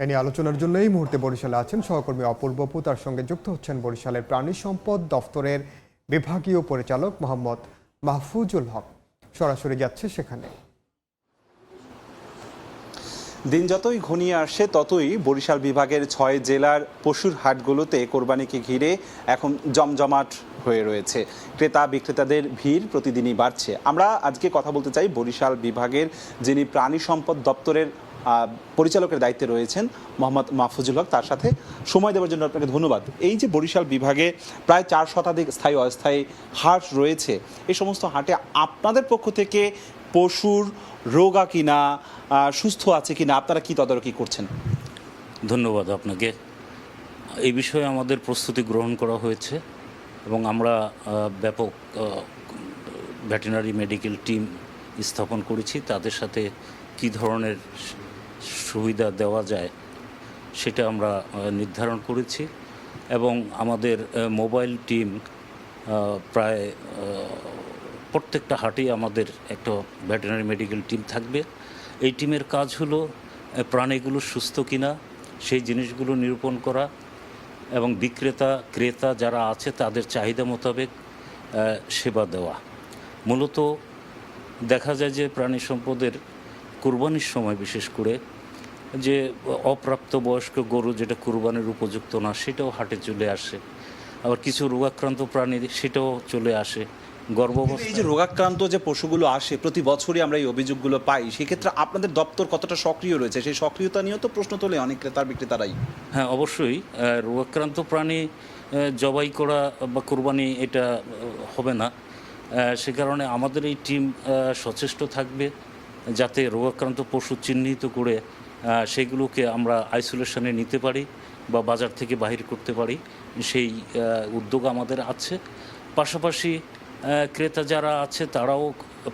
এ নিয়ে আলোচনার জন্য এই মুহূর্তে বরিশালে আছেন সহকর্মী অপূর্ব অপু, তার সঙ্গে যুক্ত হচ্ছেন বরিশালের প্রাণী সম্পদ দফতরের বিভাগীয় পরিচালক মোহাম্মদ মাহফুজুল হক। সরাসরি যাচ্ছে সেখানে। দিন যতই ঘনিয়ে আসছে ততই বরিশাল বিভাগের ৬ জেলার পশুর হাটগুলোতে কোরবানিকে ঘিরে এখন জমজমাট হয়ে রয়েছে। ক্রেতা বিক্রেতাদের ভিড় প্রতিদিনই বাড়ছে। আমরা আজকে কথা বলতে চাই বরিশাল বিভাগের যিনি প্রাণী সম্পদ দপ্তরের পরিচালকের দায়িত্বে রয়েছেন মোহাম্মদ মাহফুজুল হক, তার সাথে সময় দেওয়ার জন্য আপনাকে ধন্যবাদ। এই যে বরিশাল বিভাগে প্রায় ৪ শতাধিক স্থায়ী অস্থায়ী হাট রয়েছে, এই সমস্ত হাটে আপনাদের পক্ষ থেকে পশুর রোগা কিনা, সুস্থ আছে কিনা, আপনারা কি তদারকি করছেন? ধন্যবাদ আপনাকে। এই বিষয়ে আমাদের প্রস্তুতি গ্রহণ করা হয়েছে এবং আমরা ব্যাপক ভেটেরিনারি মেডিকেল টিম স্থাপন করেছি। তাদের সাথে কি ধরনের সুবিধা দেওয়া যায় সেটা আমরা নির্ধারণ করেছি এবং আমাদের মোবাইল টিম প্রায় প্রত্যেকটা হাটেই আমাদের একটা ভেটেরিনারি মেডিকেল টিম থাকবে। এই টিমের কাজ হলো প্রাণীগুলো সুস্থ কিনা সেই জিনিসগুলো নিরূপণ করা এবং বিক্রেতা ক্রেতা যারা আছে তাদের চাহিদা মোতাবেক সেবা দেওয়া। মূলত দেখা যায় যে প্রাণী সম্পদের কুরবানির সময় বিশেষ করে যে অপ্রাপ্তবয়স্ক গরু যেটা কুরবানির উপযুক্ত না সেটাও হাটে চলে আসে, আবার কিছু রোগাক্রান্ত প্রাণী সেটাও চলে আসে। এই যে রোগাক্রান্ত যে পশুগুলো আসে প্রতি বছরই আমরা এই অভিযোগগুলো পাই, সেক্ষেত্রে আপনাদের দপ্তর কতটা সক্রিয় রয়েছে? সেই সক্রিয়তা নিয়েও তো প্রশ্ন তোলে অনেক ক্রেতার বিক্রেতারাই। হ্যাঁ, অবশ্যই রোগাক্রান্ত প্রাণী জবাই করা বা কোরবানি এটা হবে না। সে কারণে আমাদের এই টিম সচেষ্ট থাকবে যাতে রোগাক্রান্ত পশু চিহ্নিত করে সেগুলোকে আমরা আইসোলেশনে নিতে পারি বা বাজার থেকে বাহির করতে পারি, সেই উদ্যোগ আমাদের আছে। পাশাপাশি ক্রেতা যারা আছে তারাও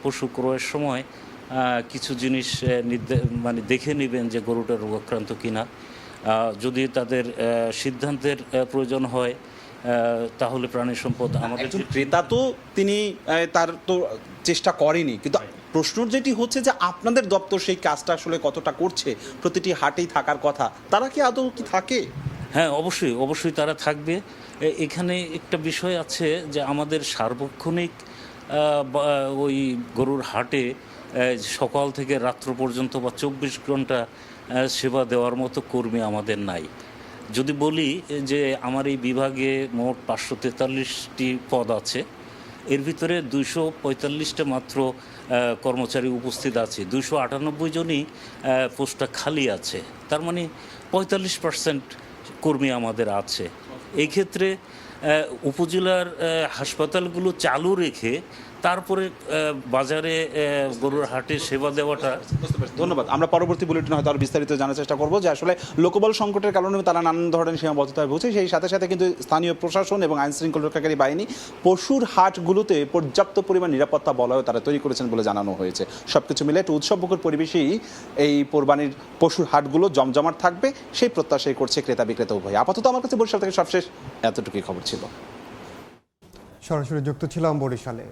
পশু ক্রয়ের সময় কিছু জিনিস মানে দেখে নেবেন যে গরুটা রোগাক্রান্ত কিনা। যদি তাদের সিদ্ধান্তের প্রয়োজন হয় তাহলে প্রাণী সম্পদ আমাদের ক্রেতা তো তিনি তার তো চেষ্টা করেনি, কিন্তু প্রশ্ন যেটি হচ্ছে যে আপনাদের দপ্তর সেই কাজটা আসলে কতটা করছে? প্রতিটি হাটেই থাকার কথা, তারা কি আদৌ কি থাকে? হ্যাঁ, অবশ্যই তারা থাকবে। এখানে একটা বিষয় আছে যে আমাদের সার্বক্ষণিক ওই গরুর হাটে সকাল থেকে রাত্র পর্যন্ত বা ২৪ ঘন্টা সেবা দেওয়ার মতো কর্মী আমাদের নাই। যদি বলি যে আমার এই বিভাগে মোট ৫৪৩টি পদ আছে, এর ভিতরে ২৪৫টা মাত্র কর্মচারী উপস্থিত আছে, ২৯৮ জনই পোস্টটা খালি আছে। তার মানে ৪৫% কর্মী আমাদের আছে। এই ক্ষেত্রে উপজেলার হাসপাতালগুলো চালু রেখে তারপরে বাজারে গরুর হাটে সেবা দেওয়াটা। ধন্যবাদ। আমরা পরবর্তী বুলেটিনে হয়তো আরও বিস্তারিত জানার চেষ্টা করবো যে আসলে লোকবল সংকটের কারণে তারা নানান ধরনের সীমাবদ্ধতায় ভুগছে, সেই সাথে সাথে কিন্তু স্থানীয় প্রশাসন এবং আইনশৃঙ্খলা রক্ষাকারী বাহিনী পশুর হাটগুলোতে পর্যাপ্ত পরিমাণ নিরাপত্তা বলয় তারা তৈরি করেছেন বলে জানানো হয়েছে। সবকিছু মিলে একটু উৎসবমুখর পরিবেশেই এই কোরবানির পশুর হাটগুলো জমজমাট থাকবে, সেই প্রত্যাশাই করছে ক্রেতা বিক্রেতা উভয়। আপাতত আমার কাছে বরিশাল থেকে সবশেষ এতটুকুই খবর ছিল। সরাসরি যুক্ত ছিলাম বরিশালে।